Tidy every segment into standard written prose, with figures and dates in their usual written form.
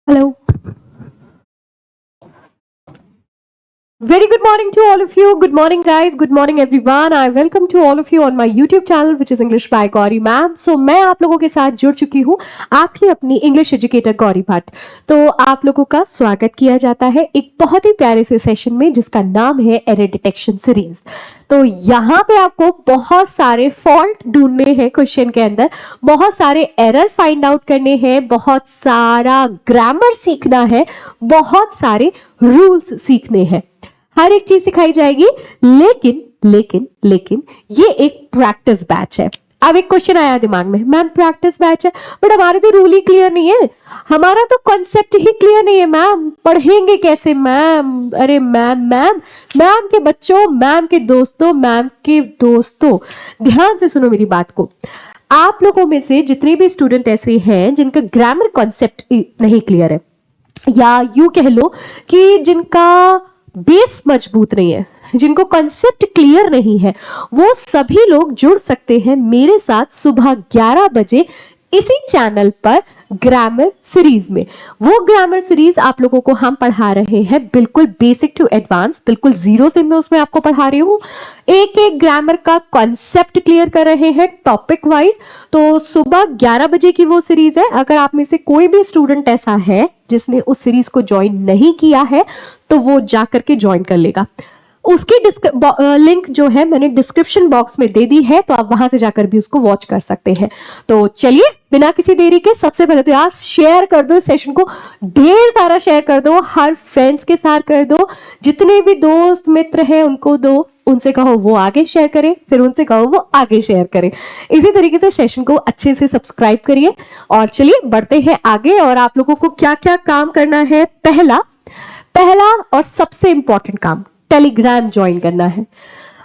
Hello. Very good morning to all of you. Good morning, guys. Good morning, everyone. I welcome to all of you on my YouTube channel, which is English by Gauri ma'am. So मैं आप लोगों के साथ जुड़ चुकी हूँ आपकी अपनी इंग्लिश एजुकेटर गौरी भट्ट. तो आप लोगों का स्वागत किया जाता है एक बहुत ही प्यारे से सेशन में जिसका नाम है एरर डिटेक्शन सीरीज. तो यहाँ पे आपको बहुत सारे फॉल्ट ढूंढने हैं क्वेश्चन के अंदर, बहुत सारे एरर फाइंड आउट करने हैं, बहुत सारा ग्रामर सीखना है, बहुत सारे रूल्स सीखने हैं. हर एक चीज सिखाई जाएगी. लेकिन लेकिन लेकिन ये एक प्रैक्टिस बैच है. अब एक क्वेश्चन आया दिमाग में, मैम प्रैक्टिस बैच है बट हमारे तो रूल ही क्लियर नहीं है, हमारा तो कॉन्सेप्ट ही क्लियर नहीं है, मैम पढ़ेंगे कैसे मैम. अरे मैम मैम मैम के बच्चों, मैम के दोस्तों, मैम के दोस्तों, ध्यान से सुनो मेरी बात को. आप लोगों में से जितने भी स्टूडेंट ऐसे हैं जिनका ग्रामर कॉन्सेप्ट नहीं क्लियर है, या यूं कह लो कि जिनका बेस मजबूत नहीं है, जिनको कॉन्सेप्ट क्लियर नहीं है, वो सभी लोग जुड़ सकते हैं मेरे साथ सुबह 11 बजे इसी चैनल पर ग्रामर सीरीज में. वो ग्रामर सीरीज आप लोगों को हम पढ़ा रहे हैं बिल्कुल बेसिक टू एडवांस, बिल्कुल जीरो से मैं उसमें आपको पढ़ा रही हूँ. एक एक ग्रामर का कॉन्सेप्ट क्लियर कर रहे हैं टॉपिक वाइज. तो सुबह 11 बजे की वो सीरीज है. अगर आप में से कोई भी स्टूडेंट ऐसा है जिसने उस सीरीज को ज्वाइन नहीं किया है तो वो जा करके ज्वाइन कर लेगा. उसकी लिंक जो है मैंने डिस्क्रिप्शन बॉक्स में दे दी है, तो आप वहां से जाकर भी उसको वॉच कर सकते हैं. तो चलिए बिना किसी देरी के सबसे पहले तो यार शेयर कर दो सेशन को, ढेर सारा शेयर कर दो, हर फ्रेंड्स के साथ कर दो, जितने भी दोस्त मित्र हैं उनको दो, उनसे कहो वो आगे शेयर करें, फिर उनसे कहो वो आगे शेयर करें. इसी तरीके से सेशन को अच्छे से सब्सक्राइब करिए. और चलिए बढ़ते हैं आगे. और आप लोगों को क्या क्या काम करना है, पहला पहला और सबसे इंपॉर्टेंट काम, टेलीग्राम ज्वाइन करना है.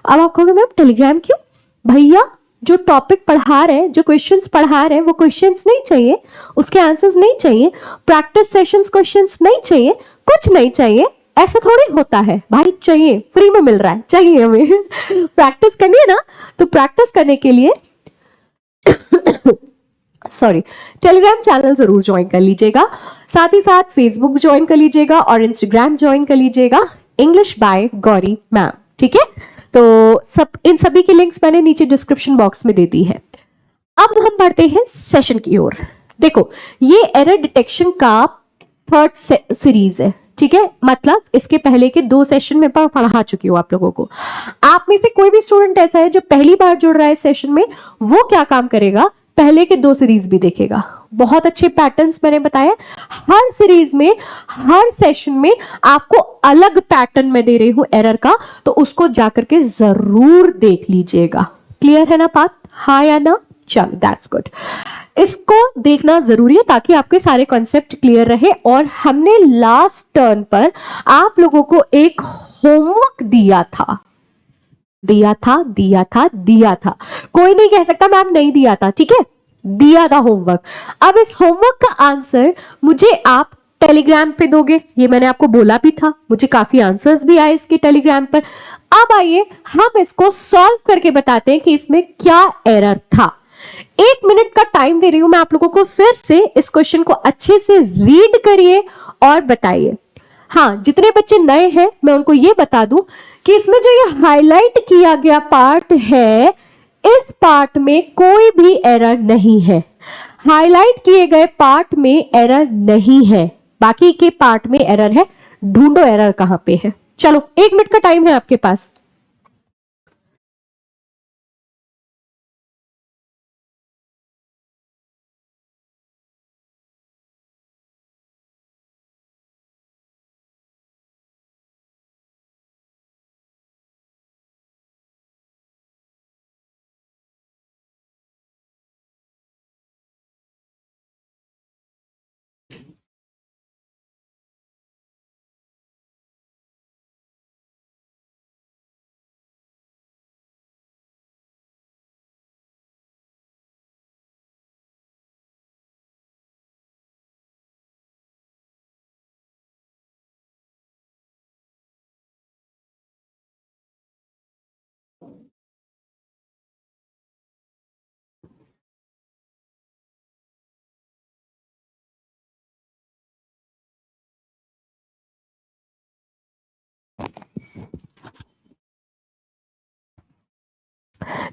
अब आप कहोगे मैम टेलीग्राम क्यों? भैया जो टॉपिक पढ़ा रहे हैं, जो क्वेश्चंस पढ़ा रहे हैं, वो क्वेश्चंस नहीं चाहिए, उसके आंसर्स नहीं चाहिए, प्रैक्टिस सेशंस क्वेश्चंस नहीं चाहिए, कुछ नहीं चाहिए. ऐसा थोड़ी होता है भाई, चाहिए, फ्री में मिल रहा है, चाहिए हमें. प्रैक्टिस करनी है ना, तो प्रैक्टिस करने के लिए सॉरी, टेलीग्राम चैनल जरूर ज्वाइन कर लीजिएगा. साथ ही साथ फेसबुक ज्वाइन कर लीजिएगा और इंस्टाग्राम ज्वाइन कर लीजिएगा, इंग्लिश बाय गौरी मैम. ठीक है, तो सब इन सभी की लिंक्स मैंने नीचे डिस्क्रिप्शन बॉक्स में दे दी है. अब हम बढ़ते हैं सेशन की ओर. देखो, ये एरर डिटेक्शन का थर्ड सीरीज है. ठीक है, मतलब इसके पहले के 2 सेशन में पढ़ा चुकी हूँ आप लोगों को. आप में से कोई भी स्टूडेंट ऐसा है जो पहली बार जुड़ रहा है सेशन में, वो क्या काम करेगा, पहले के 2 सीरीज भी देखेगा. बहुत अच्छे पैटर्न्स मैंने बताया. हर सीरीज में, हर सेशन में आपको अलग पैटर्न में दे रही हूं एरर का, तो उसको जाकर के जरूर देख लीजिएगा. क्लियर है ना बात, हाँ या ना? चलो दैट्स गुड. इसको देखना जरूरी है ताकि आपके सारे कॉन्सेप्ट क्लियर रहे. और हमने लास्ट टर्न पर आप लोगों को एक होमवर्क दिया था, दिया था, दिया था, दिया था. कोई नहीं कह सकता मैम नहीं दिया था. ठीक है, दिया था होमवर्क. अब इस होमवर्क का आंसर मुझे आप टेलीग्राम पे दोगे, ये मैंने आपको बोला भी था. मुझे काफी आंसर्स भी आए इसके टेलीग्राम पर. अब आइए हम इसको सॉल्व करके बताते हैं कि इसमें क्या एरर था. 1 मिनट का टाइम दे रही हूं मैं आप लोगों को. फिर से इस क्वेश्चन को अच्छे से रीड करिए और बताइए. हाँ, जितने बच्चे नए हैं मैं उनको ये बता दूं कि इसमें जो ये हाईलाइट किया गया पार्ट है, इस पार्ट में कोई भी एरर नहीं है. हाईलाइट किए गए पार्ट में एरर नहीं है, बाकी के पार्ट में एरर है. ढूंढो एरर कहां पे है. चलो 1 मिनट का टाइम है आपके पास.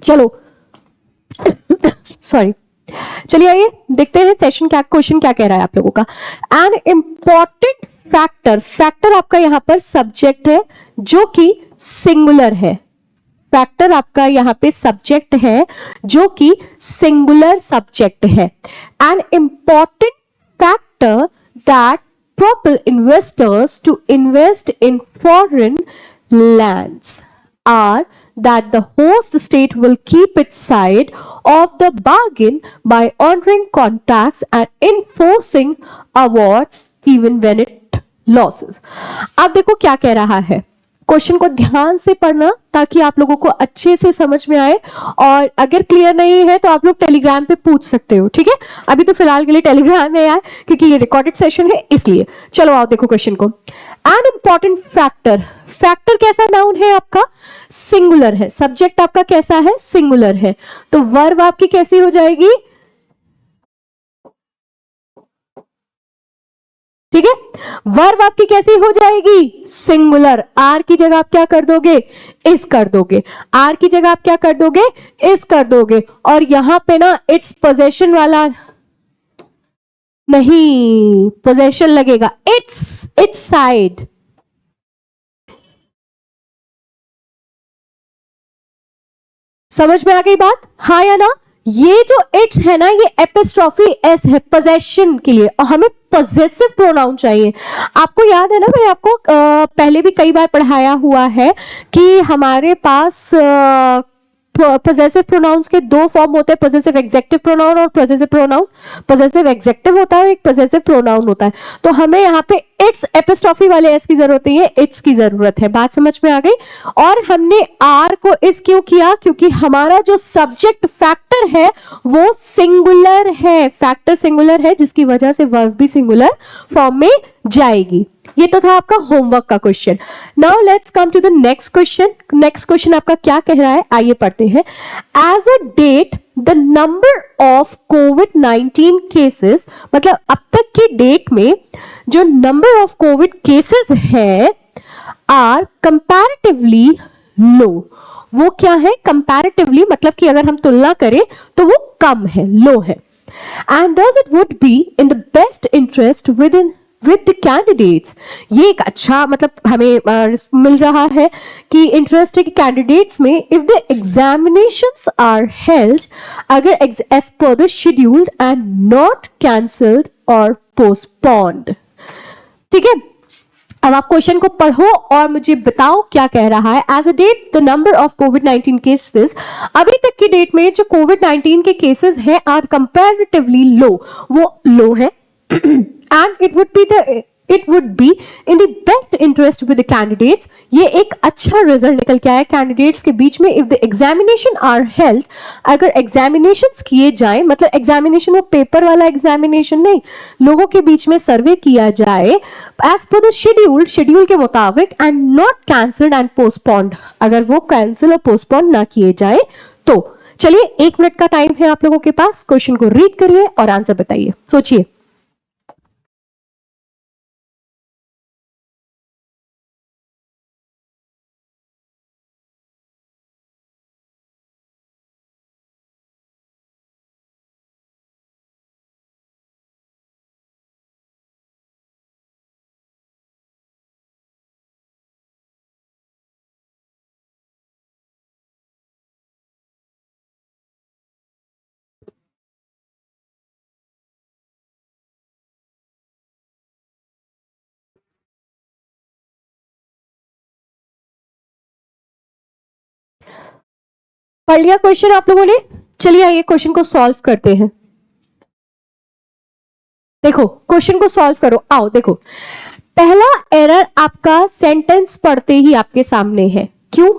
चलो सॉरी, चलिए आइए देखते हैं सेशन क्या क्वेश्चन क्या कह रहा है आप लोगों का। एन इंपॉर्टेंट फैक्टर, फैक्टर आपका यहां पर सब्जेक्ट है जो कि सिंगुलर है। फैक्टर आपका यहां पे सब्जेक्ट है जो कि सिंगुलर सब्जेक्ट है। An important factor that propel investors to invest in foreign lands are that the host state will keep its side of the bargain by honoring contracts and enforcing awards even when it loses। अब देखो क्या कह रहा है, question को ध्यान से पढ़ना ताकि आप लोगों को अच्छे से समझ में आए, और अगर क्लियर नहीं है तो आप लोग टेलीग्राम पे पूछ सकते हो, ठीक है। अभी तो फिलहाल के लिए टेलीग्राम में यार, क्योंकि ये रिकॉर्डेड सेशन है इसलिए। चलो आओ देखो क्वेश्चन को। एन इंपॉर्टेंट फैक्टर, फैक्टर कैसा नाउन है आपका, सिंगुलर है। सब्जेक्ट आपका कैसा है, सिंगुलर है। तो वर्ब आपकी कैसी हो जाएगी, ठीक है। वर्ब आपकी कैसी हो जाएगी, सिंगुलर। आर की जगह आप क्या कर दोगे, इस कर दोगे। आर की जगह आप क्या कर दोगे, इस कर दोगे। और यहां पे ना इट्स पोजेशन वाला नहीं, पोजेशन लगेगा, इट्स साइड। समझ में आ गई बात, हाँ या ना। ये जो इट्स है ना, ये एपिस्ट्रॉफी एस है पोजेशन के लिए, और हमें पोजेसिव प्रोनाउन चाहिए। आपको याद है ना, मैंने आपको पहले भी कई बार पढ़ाया हुआ है कि हमारे पास पोजेसिव प्रोनाउंस के दो फॉर्म होते हैं, पोजेसिव एग्जेक्टिव प्रोनाउन और पोजेसिव प्रोनाउन। पोजेसिव एग्जेक्टिव होता है और एक पोजेसिव प्रोनाउन होता है। तो हमें यहाँ पे इट्स एपिस्ट्रॉफी वाले एस की जरूरत नहीं है, इट्स की जरूरत है। बात समझ में आ गई। और हमने आर को इस क्यों किया, क्योंकि हमारा जो सब्जेक्ट फैक्टर है वो सिंगुलर है। फैक्टर सिंगुलर है जिसकी वजह से वर्ब भी सिंगुलर फॉर्म में जाएगी। ये तो था आपका होमवर्क का question. Now let's come to the next question. Next question आपका क्या कह रहा है, आइए पढ़ते हैं। As a date the number of कोविड-19 केसेस, मतलब अब तक की डेट में जो नंबर ऑफ कोविड केसेस है आर कंपैरेटिवली लो। वो क्या है, कंपैरेटिवली मतलब कि अगर हम तुलना करें तो वो कम है, लो है। And thus it would be in the best interest with the candidates, ये एक अच्छा मतलब हमें मिल रहा है कि इंटरेस्ट है कि कैंडिडेट्स में, if the examinations are held, अगर as per the scheduled and not cancelled or postponed। ठीक है, अब आप क्वेश्चन को पढ़ो और मुझे बताओ क्या कह रहा है। As a date the number of कोविड-19 केसेस, अभी तक की डेट में जो कोविड-19 के केसेस हैं आर कंपैरेटिवली लो, वो लो है। and it would be in the best interest with the candidates, ये एक अच्छा रिजल्ट निकल के आया कैंडिडेट्स के बीच में। if the examination are held, अगर एग्जामिनेशंस किए जाए, मतलब एग्जामिनेशन वो पेपर वाला एग्जामिनेशन नहीं, लोगों के बीच में सर्वे किया जाए as per the शेड्यूल के मुताबिक, and not cancelled and postponed, अगर वो कैंसिल और पोस्टपोन ना किए जाए तो। चलिए 1 मिनट का टाइम है आप लोगों के पास, क्वेश्चन को रीड करिए और आंसर बताइए, सोचिए। पढ़ लिया क्वेश्चन आप लोगों ने, चलिए आइए क्वेश्चन को सॉल्व करते हैं। देखो क्वेश्चन को सॉल्व करो, आओ देखो। पहला एरर आपका सेंटेंस पढ़ते ही आपके सामने है, क्यों,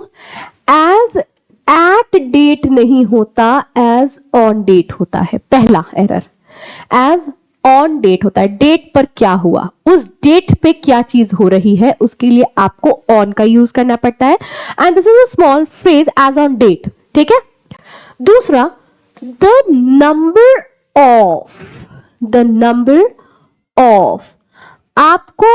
एज एट डेट नहीं होता, एज ऑन डेट होता है। पहला एरर एज ऑन डेट होता है, डेट पर क्या हुआ, उस डेट पे क्या चीज हो रही है, उसके लिए आपको ऑन का यूज करना पड़ता है। And this is a small phrase, as on date, ठीक है। दूसरा, द नंबर ऑफ आपको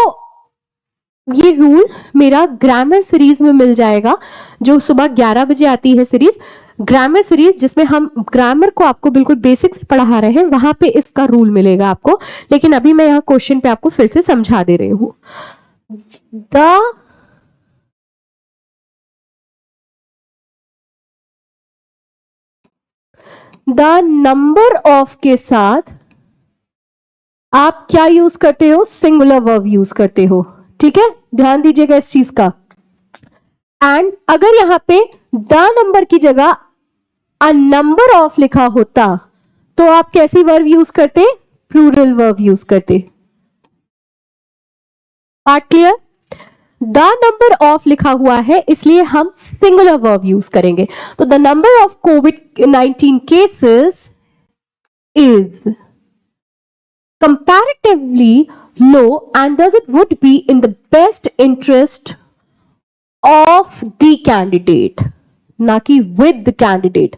ये रूल मेरा ग्रामर सीरीज में मिल जाएगा, जो सुबह 11 बजे आती है सीरीज, ग्रामर सीरीज, जिसमें हम ग्रामर को आपको बिल्कुल बेसिक से पढ़ा रहे हैं, वहां पे इसका रूल मिलेगा आपको। लेकिन अभी मैं यहाँ क्वेश्चन पे आपको फिर से समझा दे रही हूं। द नंबर ऑफ के साथ आप क्या यूज करते हो? सिंगुलर वर्ब यूज करते हो, ठीक है, ध्यान दीजिएगा इस चीज का। एंड अगर यहां पे द नंबर की जगह अ नंबर ऑफ लिखा होता तो आप कैसी वर्ब यूज करते? प्लूरल वर्ब यूज करते। Part clear? The number of लिखा हुआ है इसलिए हम सिंगुलर वर्ब यूज करेंगे। तो the number of COVID-19 cases is comparatively low and thus it would be in the best interest of the candidate, ना कि with the candidate।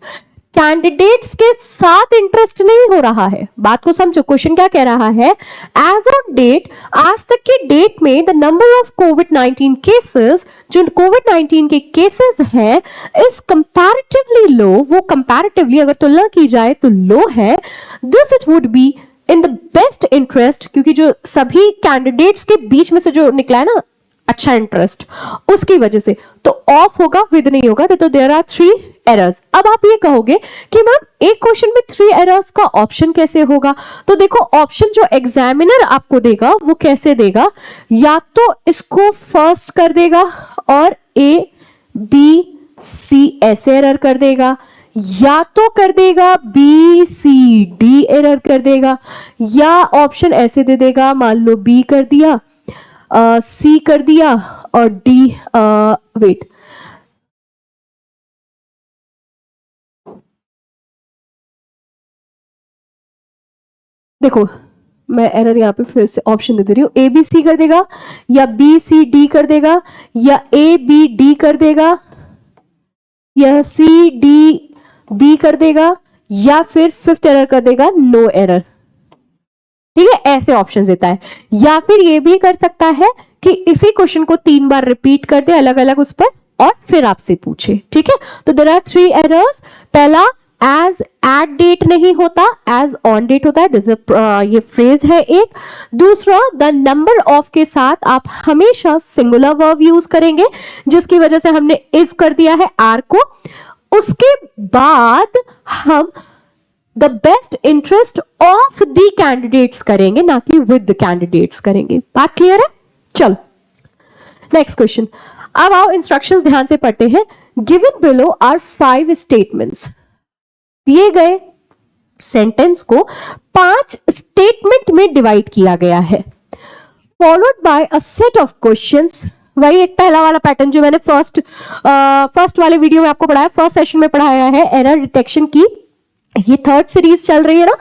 कैंडिडेट्स के साथ इंटरेस्ट नहीं हो रहा है, बात को समझो। क्वेश्चन क्या कह रहा है? एज ऑन डेट, आज तक की डेट में the number of COVID-19 cases, जो COVID-19 के केसेस हैं, इज कंपैरेटिवली लो। वो कंपैरेटिवली अगर तुलना की जाए तो लो है। This it would be in the best interest, क्योंकि जो सभी कैंडिडेट्स के बीच में से जो निकला है ना अच्छा इंटरेस्ट, उसकी वजह से। तो ऑफ होगा, विद नहीं होगा। तो देयर आर 3 एरर्स। अब आप ये कहोगे कि मैम एक क्वेश्चन में 3 एरर्स का ऑप्शन कैसे होगा? तो देखो, ऑप्शन जो एग्जामिनर आपको देगा वो कैसे देगा? या तो इसको फर्स्ट कर देगा और ए बी सी ऐसे एरर कर देगा, या तो कर देगा बी सी डी एरर कर देगा, या ऑप्शन ऐसे दे देगा, मान लो बी कर दिया, सी कर दिया और डी वेट, देखो मैं एरर यहां पे फिर से ऑप्शन दे रही हूं। ए बी सी कर देगा, या बी सी डी कर देगा, या ए बी डी कर देगा, या सी डी बी कर देगा, या फिर 5th एरर कर देगा नो एरर। ठीक है, ऐसे ऑप्शन देता है। या फिर ये भी कर सकता है कि इसी क्वेश्चन को 3 बार रिपीट कर दे अलग अलग उस पर और फिर आपसे पूछे। ठीक है, तो देयर आर 3 एरर्स। पहला, एज एट डेट नहीं होता, एज ऑन डेट होता है। दिस ये फ्रेज है एक। दूसरा, द नंबर ऑफ के साथ आप हमेशा सिंगुलर वर्ब यूज करेंगे, जिसकी वजह से हमने इज कर दिया है आर को। उसके बाद हम the best interest of the candidates करेंगे, ना कि विद द कैंडिडेट्स करेंगे। बात क्लियर है? चलो नेक्स्ट क्वेश्चन। अब आओ इंस्ट्रक्शंस ध्यान से पढ़ते हैं। Given below are 5 statements. दिए गए सेंटेंस को 5 स्टेटमेंट में डिवाइड किया गया है, followed by a set of questions. वही एक पहला वाला पैटर्न जो मैंने फर्स्ट वाले वीडियो में आपको पढ़ाया, फर्स्ट सेशन में पढ़ाया है, एरर डिटेक्शन की। ये 3rd सीरीज चल रही है ना।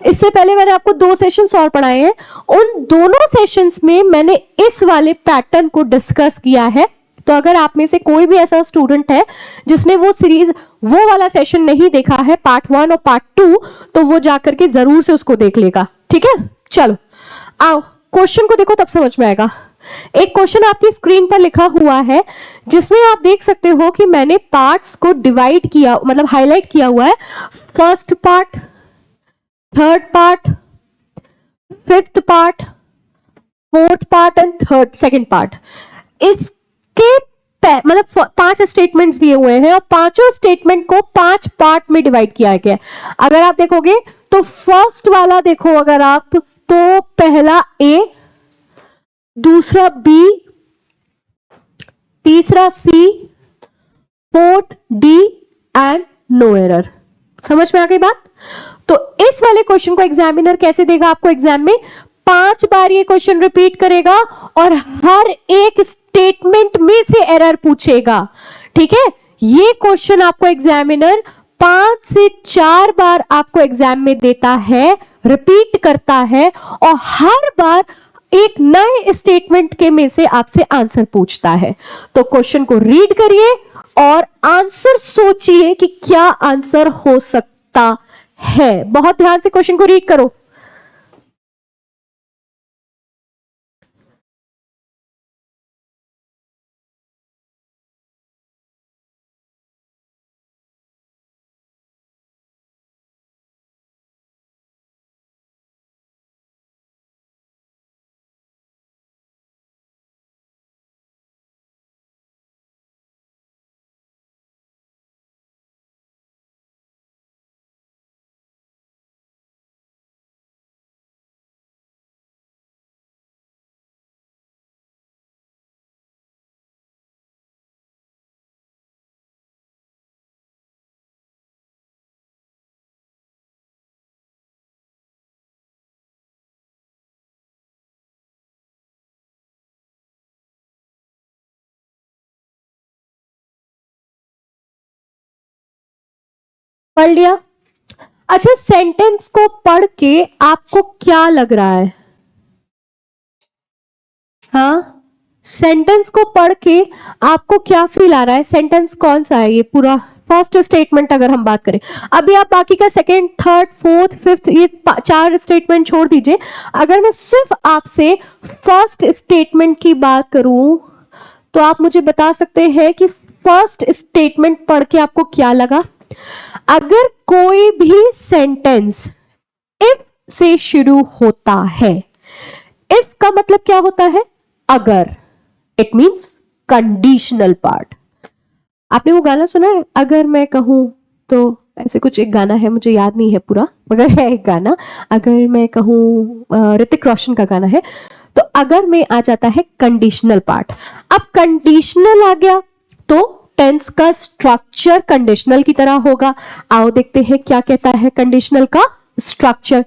इससे पहले मैंने आपको 2 सेशंस और पढ़ाए हैं। उन दोनों सेशंस में मैंने इस वाले पैटर्न को डिस्कस किया है। तो अगर आप में से कोई भी ऐसा स्टूडेंट है जिसने वो सीरीज, वो वाला सेशन नहीं देखा है, पार्ट 1 और पार्ट 2, तो वो जाकर के जरूर से उसको देख लेगा। ठीक है, चलो आओ क्वेश्चन को देखो, तब समझ में आएगा। एक क्वेश्चन आपकी स्क्रीन पर लिखा हुआ है, जिसमें आप देख सकते हो कि मैंने पार्ट्स को डिवाइड किया, मतलब हाईलाइट किया हुआ है। First part, 3rd part, 5th part, 4th part and 2nd part. इसके मतलब 5 स्टेटमेंट्स दिए हुए हैं और पांचों स्टेटमेंट को 5 पार्ट में डिवाइड किया गया है। अगर आप देखोगे तो फर्स्ट वाला देखो अगर आप, तो पहला ए, दूसरा बी, तीसरा C, 4th D and no error. समझ में आ गई बात? तो इस वाले क्वेश्चन को एग्जामिनर कैसे देगा आपको? एग्जाम में 5 बार ये क्वेश्चन रिपीट करेगा और हर एक स्टेटमेंट में से एरर पूछेगा। ठीक है, ये क्वेश्चन आपको एग्जामिनर 5 से 4 बार आपको एग्जाम में देता है, रिपीट करता है, और हर बार एक नए स्टेटमेंट के में से आपसे आंसर पूछता है। तो क्वेश्चन को रीड करिए और आंसर सोचिए कि क्या आंसर हो सकता है। बहुत ध्यान से क्वेश्चन को रीड करो। पढ़ लिया। अच्छा, सेंटेंस को पढ़ के आपको क्या लग रहा है? हाँ, सेंटेंस को पढ़ के आपको क्या फील आ रहा है? सेंटेंस कौन सा है ये पूरा? फर्स्ट स्टेटमेंट अगर हम बात करें, अभी आप बाकी का सेकेंड, थर्ड, फोर्थ, फिफ्थ, ये चार स्टेटमेंट छोड़ दीजिए। अगर मैं सिर्फ आपसे फर्स्ट स्टेटमेंट की बात करूं तो आप मुझे बता सकते हैं कि फर्स्ट स्टेटमेंट पढ़ के आपको क्या लगा? अगर कोई भी सेंटेंस इफ से शुरू होता है, इफ का मतलब क्या होता है? अगर। It means conditional part. आपने वो गाना सुना है, अगर मैं कहूं तो? ऐसे कुछ एक गाना है, मुझे याद नहीं है पूरा, मगर है एक गाना, अगर मैं कहूं, ऋतिक रोशन का गाना है। तो अगर में आ जाता है कंडीशनल पार्ट। अब कंडीशनल आ गया तो टेंस का स्ट्रक्चर कंडीशनल की तरह होगा। आओ देखते हैं क्या कहता है कंडीशनल का स्ट्रक्चर।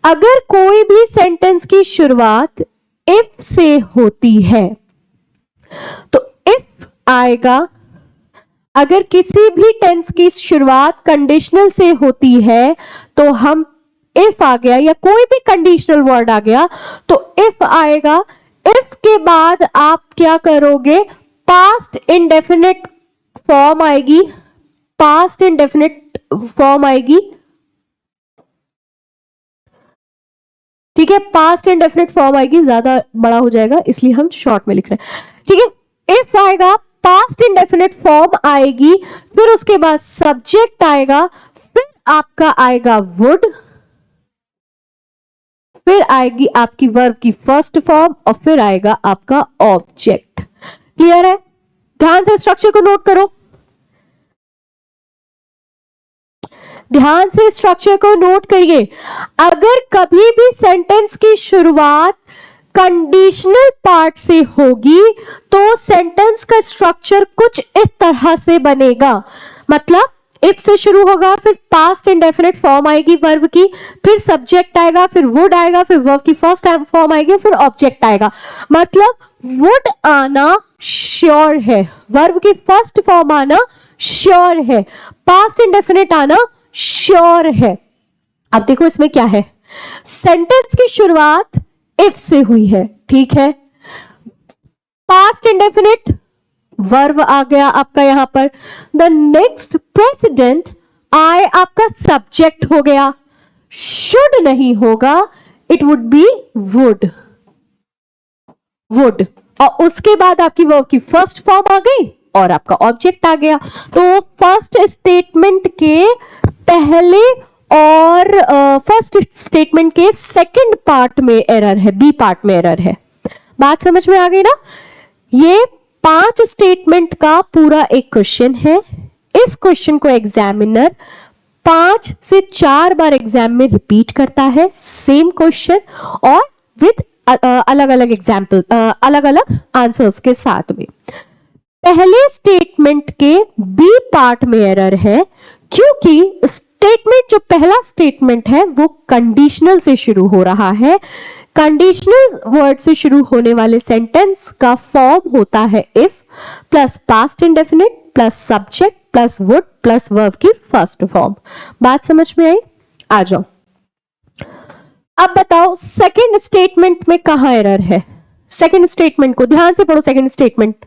अगर कोई भी सेंटेंस की शुरुआत इफ से होती है तो इफ आएगा। अगर किसी भी टेंस की शुरुआत कंडीशनल से होती है तो हम इफ आ गया या कोई भी कंडीशनल वर्ड आ गया तो इफ आएगा। इफ के बाद आप क्या करोगे? पास्ट इंडेफिनिट फॉर्म आएगी। पास्ट इंडेफिनिट फॉर्म आएगी, ठीक है। पास्ट इंडेफिनिट फॉर्म आएगी, ज्यादा बड़ा हो जाएगा इसलिए हम शॉर्ट में लिख रहे हैं, ठीक है। इफ आएगा, पास्ट इंडेफिनिट फॉर्म आएगी, फिर उसके बाद सब्जेक्ट आएगा, फिर आपका आएगा वुड, फिर आएगी आपकी वर्ब की फर्स्ट फॉर्म और फिर आएगा आपका ऑब्जेक्ट। क्लियर है? ध्यान से स्ट्रक्चर को नोट करो, ध्यान से स्ट्रक्चर को नोट करिए। अगर कभी भी सेंटेंस की शुरुआत कंडीशनल पार्ट से होगी तो सेंटेंस का स्ट्रक्चर कुछ इस तरह से बनेगा। मतलब इफ से शुरू होगा, फिर पास्ट इंडेफिनिट फॉर्म आएगी वर्ब की, फिर सब्जेक्ट आएगा, फिर वुड आएगा, फिर वर्ब की फर्स्ट फॉर्म आएगी, फिर ऑब्जेक्ट आएगा। मतलब वुड आना श्योर है, वर्ब की फर्स्ट फॉर्म आना श्योर है, पास्ट इंडेफिनिट आना श्योर है। अब देखो इसमें क्या है, सेंटेंस की शुरुआत इफ से हुई है, ठीक है। पास्ट इंडेफिनिट वर्ब आ गया आपका यहां पर। द नेक्स्ट प्रेसिडेंट आई आपका सब्जेक्ट हो गया, शुड नहीं होगा, it would be would, would. और उसके बाद आपकी वर्ब की फर्स्ट फॉर्म आ गई और आपका ऑब्जेक्ट आ गया। तो फर्स्ट स्टेटमेंट के पहले और फर्स्ट स्टेटमेंट के सेकंड पार्ट में एरर है, बी पार्ट में एरर है। बात समझ में आ गई ना? ये 5 स्टेटमेंट का पूरा एक क्वेश्चन है। इस क्वेश्चन को एग्जामिनर 5 से 4 बार एग्जाम में रिपीट करता है, सेम क्वेश्चन और विद अलग अलग एग्जाम्पल, अलग अलग आंसर्स के साथ में। पहले स्टेटमेंट के बी पार्ट में एरर है क्योंकि स्टेटमेंट जो पहला स्टेटमेंट है वो कंडीशनल से शुरू हो रहा है। कंडीशनल वर्ड से शुरू होने वाले सेंटेंस का फॉर्म होता है if plus past indefinite plus subject plus would plus verb की फर्स्ट फॉर्म। बात समझ में आई? आ जाओ, अब बताओ सेकंड स्टेटमेंट में कहां एरर है? सेकंड स्टेटमेंट को ध्यान से पढ़ो। सेकंड स्टेटमेंट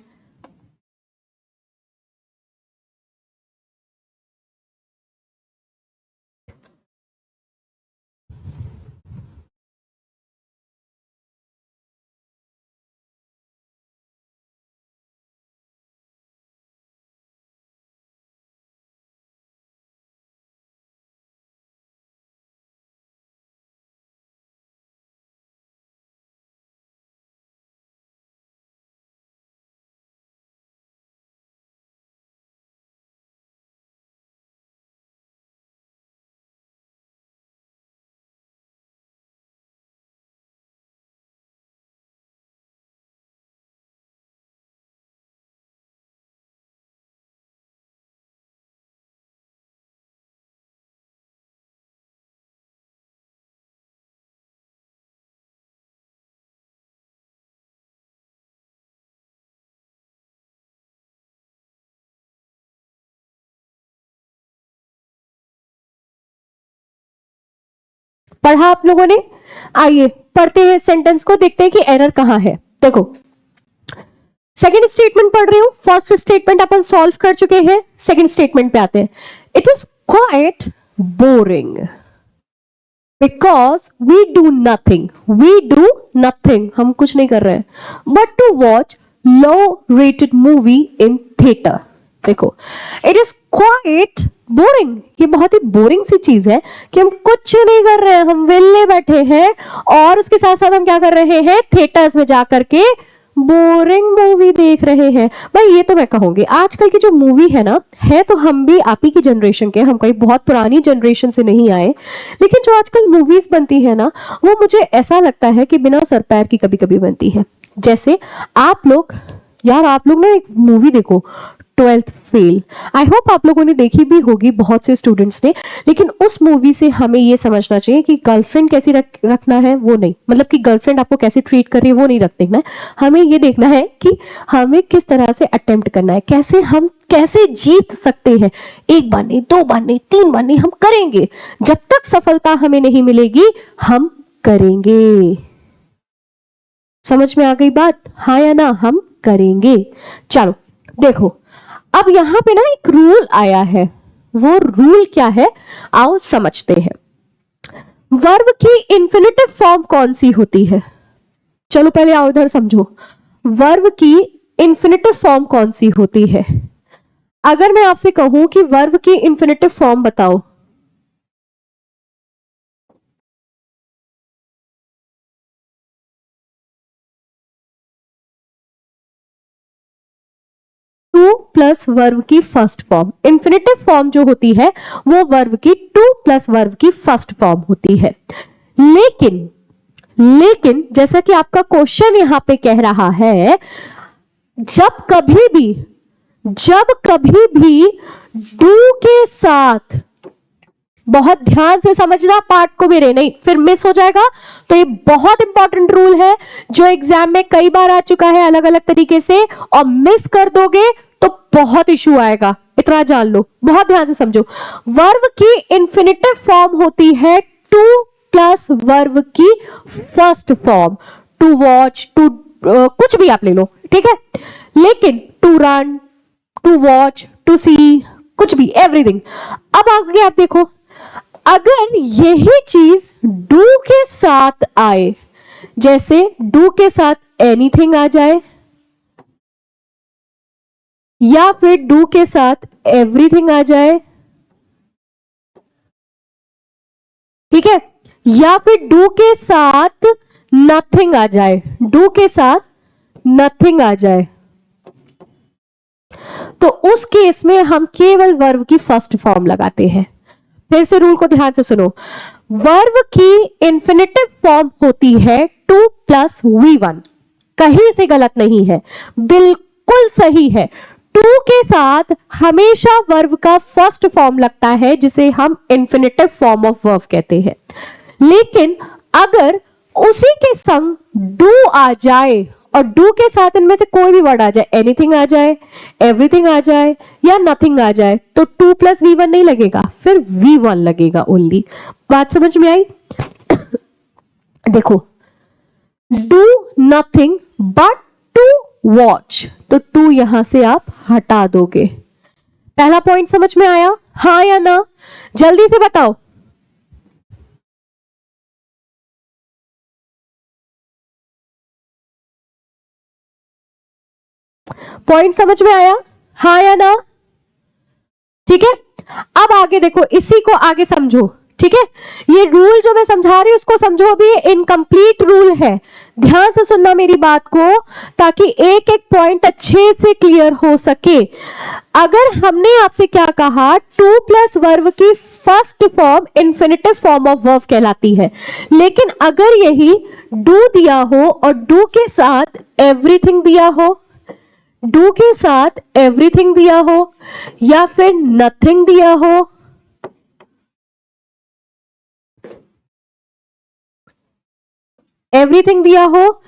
पढ़ा आप लोगों ने? आइए पढ़ते हैं सेंटेंस को, देखते हैं कि एरर कहां है। देखो सेकेंड स्टेटमेंट पढ़ रही हूं, फर्स्ट स्टेटमेंट अपन सॉल्व कर चुके हैं, सेकेंड स्टेटमेंट पे आते हैं। It is quite boring because we do nothing, we do nothing, हम कुछ नहीं कर रहे हैं, but to watch low rated movie in theatre. देखो इट इज क्वाइट बोरिंग, ये बहुत ही बोरिंग सी चीज है कि हम कुछ नहीं कर रहे हैं, हम वेले बैठे हैं और उसके साथ साथ हम क्या कर रहे हैं, थिएटर्स में जाकर के बोरिंग मूवी देख रहे हैं। भाई ये तो मैं कहूंगी आजकल की जो मूवी है ना, है तो हम भी आप ही की जनरेशन के, हम कोई बहुत पुरानी जनरेशन से नहीं आए, लेकिन जो आजकल मूवीज बनती है ना, वो मुझे ऐसा लगता है कि बिना सर पैर की कभी कभी बनती है। जैसे आप लोग, यार आप लोग ना एक मूवी देखो, 12th फेल, आई होप आप लोगों ने देखी भी होगी, बहुत से स्टूडेंट्स ने, लेकिन उस मूवी से हमें ये समझना चाहिए कि गर्लफ्रेंड कैसी रखना है वो नहीं, मतलब कि गर्लफ्रेंड आपको कैसे ट्रीट कर रही है वो नहीं देखना है, हमें ये देखना है कि हमें किस तरह से अटेम्प्ट करना है, कैसे हम कैसे जीत सकते हैं। एक बार नहीं, दो बार नहीं, तीन बार नहीं, हम करेंगे, जब तक सफलता हमें नहीं मिलेगी हम करेंगे। समझ में आ गई बात? हाँ या ना? हम करेंगे। चलो देखो अब यहां पे ना एक रूल आया है, वो रूल क्या है आओ समझते हैं। वर्ब की इंफिनिटिव फॉर्म कौन सी होती है? चलो पहले आओ इधर समझो, वर्ब की इंफिनिटिव फॉर्म कौन सी होती है? अगर मैं आपसे कहूं कि वर्ब की इंफिनिटिव फॉर्म बताओ, टू प्लस वर्ब की फर्स्ट फॉर्म, इंफिनिटिव फॉर्म जो होती है वो वर्ब की टू प्लस वर्ब की फर्स्ट फॉर्म होती है। लेकिन लेकिन जैसा कि आपका क्वेश्चन यहां पे कह रहा है, जब कभी भी डू के साथ, बहुत ध्यान से समझना पार्ट को मेरे, नहीं फिर मिस हो जाएगा, तो ये बहुत इंपॉर्टेंट रूल है जो एग्जाम में कई बार आ चुका है अलग अलग तरीके से, और मिस कर दोगे तो बहुत इशू आएगा, इतना जान लो, बहुत ध्यान से समझो। वर्ब की इंफिनिटिव फॉर्म होती है टू प्लस वर्ब की first form, to watch, to कुछ भी आप ले लो, ठीक है, लेकिन to run, to watch, to see, कुछ भी, एवरीथिंग। अब आगे आप देखो, अगर यही चीज डू के साथ आए, जैसे डू के साथ एनीथिंग आ जाए, या फिर डू के साथ एवरीथिंग आ जाए, ठीक है, या फिर डू के साथ नथिंग आ जाए, डू के साथ नथिंग आ जाए, तो उस केस में हम केवल वर्ब की फर्स्ट फॉर्म लगाते हैं। फिर से रूल को ध्यान से सुनो, वर्ब की इंफिनिटिव फॉर्म होती है टू प्लस V1, कहीं से गलत नहीं है, बिल्कुल सही है। टू के साथ हमेशा वर्ब का फर्स्ट फॉर्म लगता है जिसे हम इंफिनिटिव फॉर्म ऑफ वर्ब कहते हैं। लेकिन अगर उसी के संग डू आ जाए और डू के साथ इनमें से कोई भी वर्ड आ जाए, एनीथिंग आ जाए, एवरीथिंग आ जाए या नथिंग आ जाए, तो टू प्लस V1 नहीं लगेगा, फिर V1 लगेगा ओनली। बात समझ में आई? देखो, do nothing but to watch, तो टू यहां से आप हटा दोगे। पहला पॉइंट समझ में आया? हाँ या ना? जल्दी से बताओ। पॉइंट समझ में आया? हाँ या ना? ठीक है, अब आगे देखो, इसी को आगे समझो, ठीक है, ये रूल जो मैं समझा रही हूं उसको समझो, अभी ये इनकम्प्लीट रूल है, ध्यान से सुनना मेरी बात को, ताकि एक एक पॉइंट अच्छे से क्लियर हो सके। अगर हमने आपसे क्या कहा, टू प्लस वर्ब की first form infinitive form of verb कहलाती है, लेकिन अगर यही डू दिया हो और डू के साथ एवरीथिंग दिया हो, डू के साथ एवरीथिंग दिया हो, या फिर नथिंग दिया हो, एवरीथिंग दिया हो,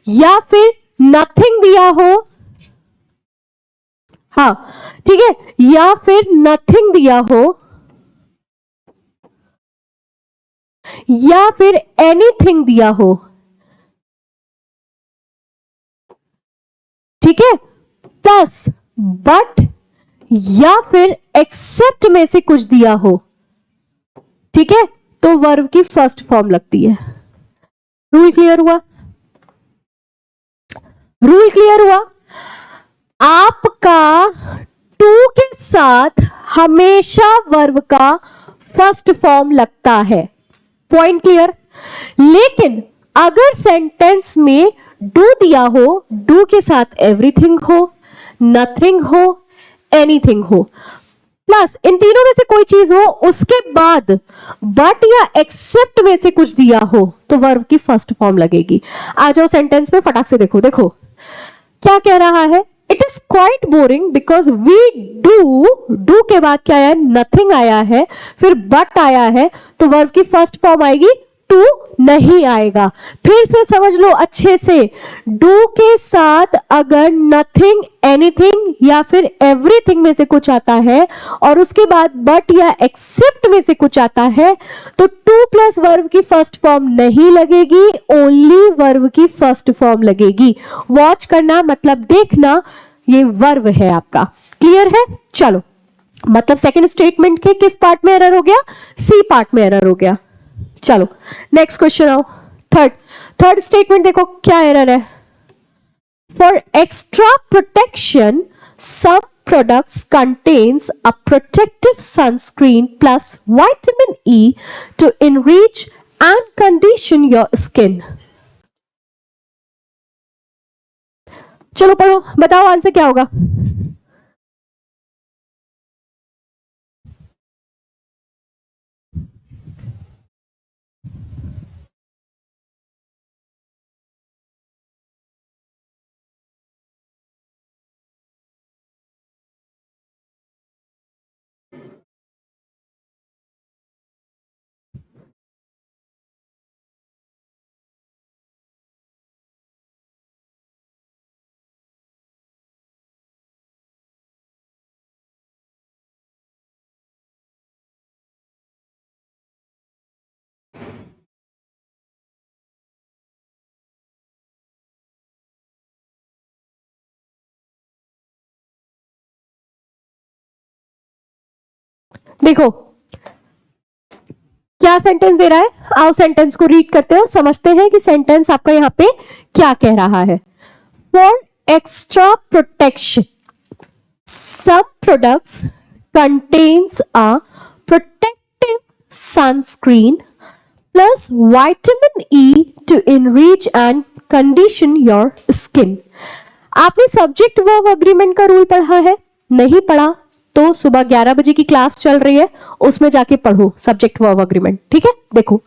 या फिर नथिंग दिया हो, हाँ ठीक है, या फिर नथिंग दिया हो, या फिर एनीथिंग दिया हो, ठीक है, प्लस बट या फिर एक्सेप्ट में से कुछ दिया हो, ठीक है, तो वर्ब की फर्स्ट फॉर्म लगती है। रूल क्लियर हुआ? रूल क्लियर हुआ? आपका टू के साथ हमेशा वर्ब का फर्स्ट फॉर्म लगता है। Point clear? लेकिन अगर सेंटेंस में डू दिया हो, डू के साथ एवरीथिंग हो, नथिंग हो, एनीथिंग हो, प्लस इन तीनों में से कोई चीज हो, उसके बाद बट या एक्सेप्ट में से कुछ दिया हो, तो वर्ब की फर्स्ट फॉर्म लगेगी। आ जाओ सेंटेंस में, फटाक से देखो। देखो क्या कह रहा है, it is quite boring because we do के बाद क्या आया, नथिंग आया है, फिर बट आया है, तो वर्ब की फर्स्ट फॉर्म आएगी, टू नहीं आएगा। फिर से समझ लो अच्छे से, डू के साथ अगर नथिंग, एनीथिंग या फिर एवरीथिंग में से कुछ आता है और उसके बाद बट या एक्सेप्ट में से कुछ आता है, तो टू प्लस वर्ब की फर्स्ट फॉर्म नहीं लगेगी, ओनली वर्ब की फर्स्ट फॉर्म लगेगी। वॉच करना मतलब देखना, ये वर्ब है आपका। क्लियर है? चलो, मतलब सेकंड स्टेटमेंट के किस पार्ट में एरर हो गया, सी पार्ट में एरर हो गया। चलो नेक्स्ट क्वेश्चन आओ। थर्ड स्टेटमेंट देखो क्या एरर है। For extra protection some products contains a protective sunscreen plus vitamin E to enrich and condition your skin. चलो पढ़ो, बताओ आंसर क्या होगा। देखो क्या सेंटेंस दे रहा है, आओ सेंटेंस को रीड करते हो, समझते हैं कि सेंटेंस आपका यहां पे क्या कह रहा है। For extra protection some products contains a protective sunscreen plus vitamin E to enrich and condition your skin. आपने सब्जेक्ट वर्ब अग्रीमेंट का रूल पढ़ा है? नहीं पढ़ा तो सुबह 11 बजे की क्लास चल रही है, उसमें जाके पढ़ो सब्जेक्ट वर्ब अग्रीमेंट, ठीक है। देखो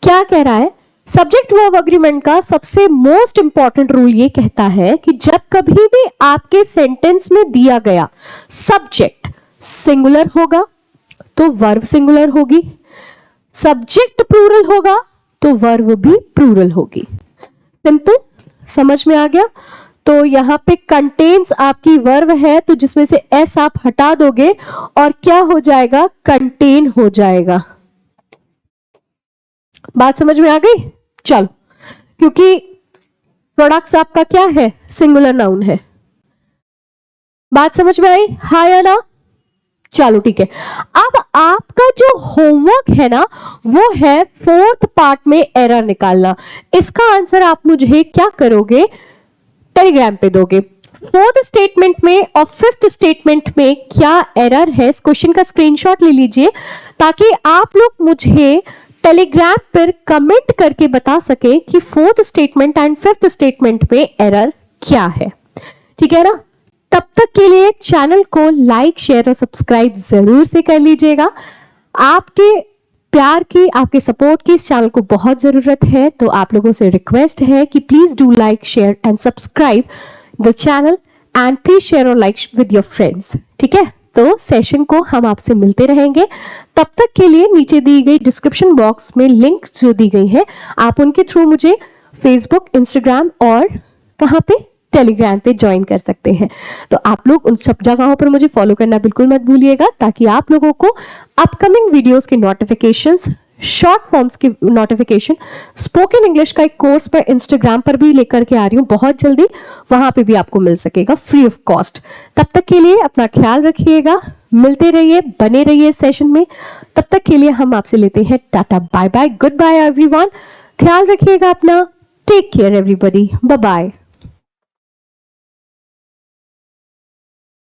क्या कह रहा है, सब्जेक्ट वर्ब अग्रीमेंट का सबसे मोस्ट इंपॉर्टेंट रूल ये कहता है कि जब कभी भी आपके सेंटेंस में दिया गया सब्जेक्ट सिंगुलर होगा तो वर्ब सिंगुलर होगी, सब्जेक्ट प्लूरल होगा तो वर्ब भी प्लूरल होगी। सिंपल, समझ में आ गया? तो यहां पे कंटेन्स आपकी वर्ब है, तो जिसमें से एस आप हटा दोगे और क्या हो जाएगा, कंटेन हो जाएगा। बात समझ में आ गई? चलो, क्योंकि प्रोडक्ट्स आपका क्या है, सिंगुलर नाउन है। बात समझ में आई? हाँ या ना? चलो ठीक है। अब आपका जो होमवर्क है ना, वो है फोर्थ पार्ट में एरर निकालना। इसका आंसर आप मुझे क्या करोगे, टेलीग्राम पे दोगे। फोर्थ स्टेटमेंट में और फिफ्थ स्टेटमेंट में क्या एरर है, इस क्वेश्चन का स्क्रीनशॉट ले लीजिए ताकि आप लोग मुझे टेलीग्राम पर कमेंट करके बता सके कि fourth statement and fifth statement में एरर क्या है। ठीक है ना? तब तक के लिए चैनल को लाइक, शेयर और सब्सक्राइब जरूर से कर लीजिएगा। आपके प्यार की, आपके सपोर्ट की इस चैनल को बहुत जरूरत है, तो आप लोगों से रिक्वेस्ट है कि please do like, share and subscribe the channel and please share और लाइक विद योर फ्रेंड्स। ठीक है, तो सेशन को हम आपसे मिलते रहेंगे। तब तक के लिए नीचे दी गई डिस्क्रिप्शन बॉक्स में लिंक जो दी गई है, आप उनके थ्रू मुझे फेसबुक, इंस्टाग्राम और कहाँ पे, टेलीग्राम पे ज्वाइन कर सकते हैं। तो आप लोग उन सब जगहों पर मुझे फॉलो करना बिल्कुल मत भूलिएगा ताकि आप लोगों को अपकमिंग वीडियोस के नोटिफिकेशंस शॉर्ट फॉर्म्स की नोटिफिकेशन स्पोकन इंग्लिश का एक कोर्स पर इंस्टाग्राम पर भी लेकर के आ रही हूँ बहुत जल्दी, वहां पे भी आपको मिल सकेगा फ्री ऑफ कॉस्ट। तब तक के लिए अपना ख्याल रखिएगा, मिलते रहिए, बने रहिए सेशन में। तब तक के लिए हम आपसे लेते हैं tata, bye bye, good bye everyone. ख्याल रखिएगा अपना, take care everybody, bye bye.